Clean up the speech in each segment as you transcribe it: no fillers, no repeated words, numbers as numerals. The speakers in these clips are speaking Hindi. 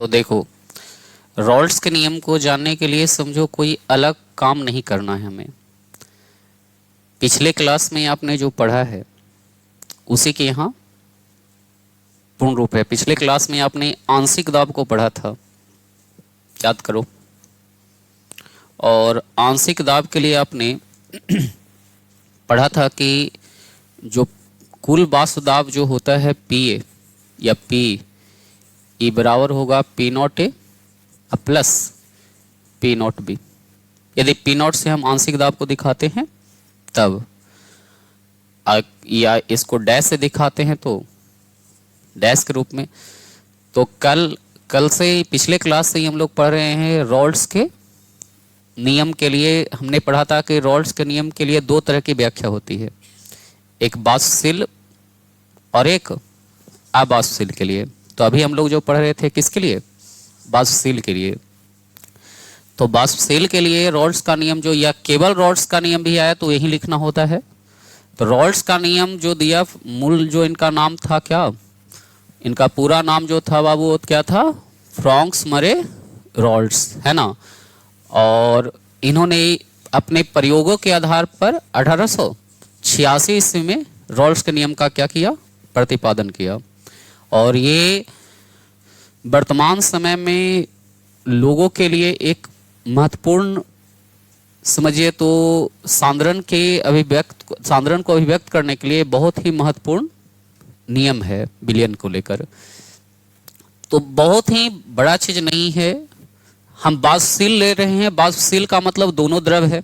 तो देखो, रॉल्स के नियम को जानने के लिए समझो कोई अलग काम नहीं करना है हमें। पिछले क्लास में आपने जो पढ़ा है उसी के यहाँ पूर्ण रूप है। पिछले क्लास में आपने आंशिक दाब को पढ़ा था, याद करो। और आंशिक दाब के लिए आपने पढ़ा था कि जो कुल वाष्प दाब जो होता है पी ए या पी ई बराबर होगा पी नॉट ए प्लस पी नॉट बी। यदि पी नॉट से हम आंशिक दाब को दिखाते हैं तब, या इसको डैश से दिखाते हैं तो डैश के रूप में। तो कल से पिछले क्लास से ही हम लोग पढ़ रहे हैं रॉल्स के नियम के लिए। हमने पढ़ा था कि रॉल्स के नियम के लिए दो तरह की व्याख्या होती है, एक वाष्पशील और एक अवाष्पशील के लिए। तो अभी हम लोग जो पढ़ रहे थे किसके लिए? वाष्पशील के लिए। तो वाष्पशील के लिए रॉल्स का नियम जो, या केवल रॉल्स का नियम भी आया तो यही लिखना होता है। तो रॉल्स का नियम जो दिया, मूल जो इनका नाम था, क्या इनका पूरा नाम जो था बाबू, वो क्या था? फ्रॉन्क्स मरे रॉल्स, है ना। और इन्होंने अपने प्रयोगों के आधार पर 1886 ईस्वी में रॉल्स के नियम का क्या किया? प्रतिपादन किया। और ये वर्तमान समय में लोगों के लिए एक महत्वपूर्ण, समझिए तो सांद्रण को अभिव्यक्त करने के लिए बहुत ही महत्वपूर्ण नियम है विलयन को लेकर। तो बहुत ही बड़ा चीज नहीं है। हम वाष्पशील ले रहे हैं, वाष्पशील का मतलब दोनों द्रव है।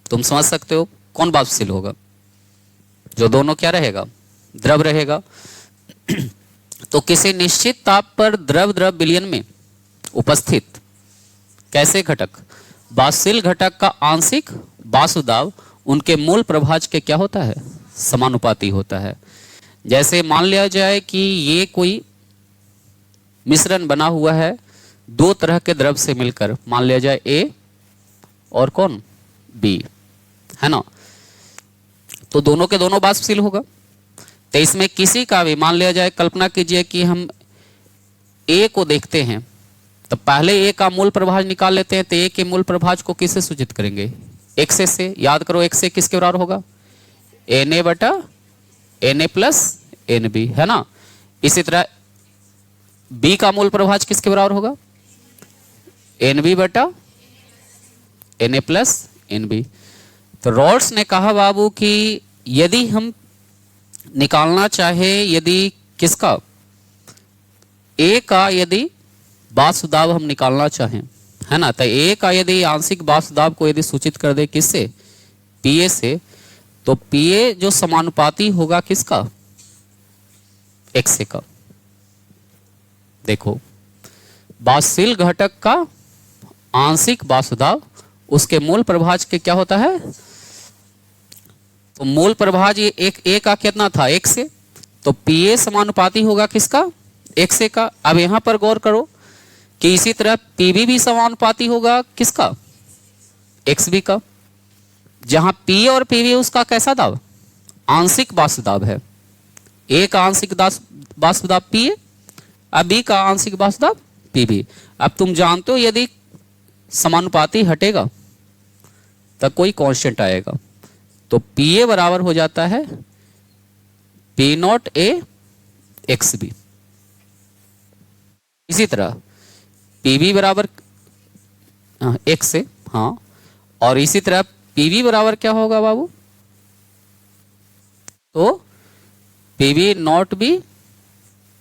तुम समझ सकते हो कौन वाष्पशील होगा? जो दोनों क्या रहेगा? द्रव रहेगा। तो किसी निश्चित ताप पर द्रव द्रव विलयन में उपस्थित कैसे घटक, वाष्पशील घटक का आंशिक वाष्प दाब उनके मूल प्रभाज के क्या होता है? समानुपाती होता है। जैसे मान लिया जाए कि ये कोई मिश्रण बना हुआ है दो तरह के द्रव से मिलकर, मान लिया जाए ए और कौन? बी, है ना। तो दोनों के दोनों वाष्पशील होगा। तो इसमें किसी का भी, मान लिया जाए, कल्पना कीजिए कि हम ए को देखते हैं, तो पहले ए का मूल प्रभाज निकाल लेते हैं। तो ए के मूल प्रभाज को किससे सूचित करेंगे? एक्स से। याद करो, एक्स से किसके बराबर होगा? एन ए बटा N A plus N B, है ना। इसी तरह बी का मूल प्रभाज किसके बराबर होगा? एन बी बटा N A plus N B. तो रॉल्स ने कहा बाबू कि यदि हम निकालना चाहे, यदि किसका? ए का यदि वाष्प दाब हम निकालना चाहें, है ना, तो ए का यदि आंशिक वाष्प दाब को यदि सूचित कर दे किससे? पीए से, तो पीए जो समानुपाती होगा किसका? एक्स का। देखो, वाष्पशील घटक का आंशिक वाष्प दाब उसके मूल प्रभाज के क्या होता है? तो मूल प्रभाज ये एक ए का कितना था? एक से। तो पीए समानुपाती होगा किसका? एक्स का। अब यहां पर गौर करो कि इसी तरह पीबी भी समानुपाती होगा किसका? एक्स बी का। जहां पी और पीबी उसका कैसा दाब? आंशिक वाष्प दाब है। ए का आंशिक वाष्प दाब पीए, अब बी का आंशिक वाष्प दाब पीबी। अब तुम जानते हो यदि समानुपाती हटेगा तब कोई कांस्टेंट आएगा। तो पीए बराबर हो जाता है P naught A X B. इसी तरह पीबी बराबर एक्स से, हाँ, और इसी तरह पीबी बराबर क्या होगा बाबू? तो PB naught B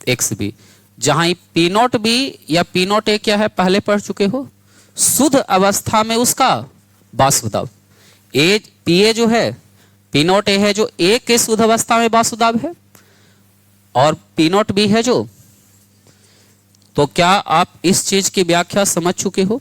X B. जहां पी नॉट बी या पी नॉट ए क्या है? पहले पढ़ चुके हो, शुद्ध अवस्था में उसका वाष्प दाब। ए पी ए जो है, पी नॉट ए है जो ए के शुद्ध अवस्था में वाष्प दाब है, और पी नॉट बी है जो। तो क्या आप इस चीज की व्याख्या समझ चुके हो?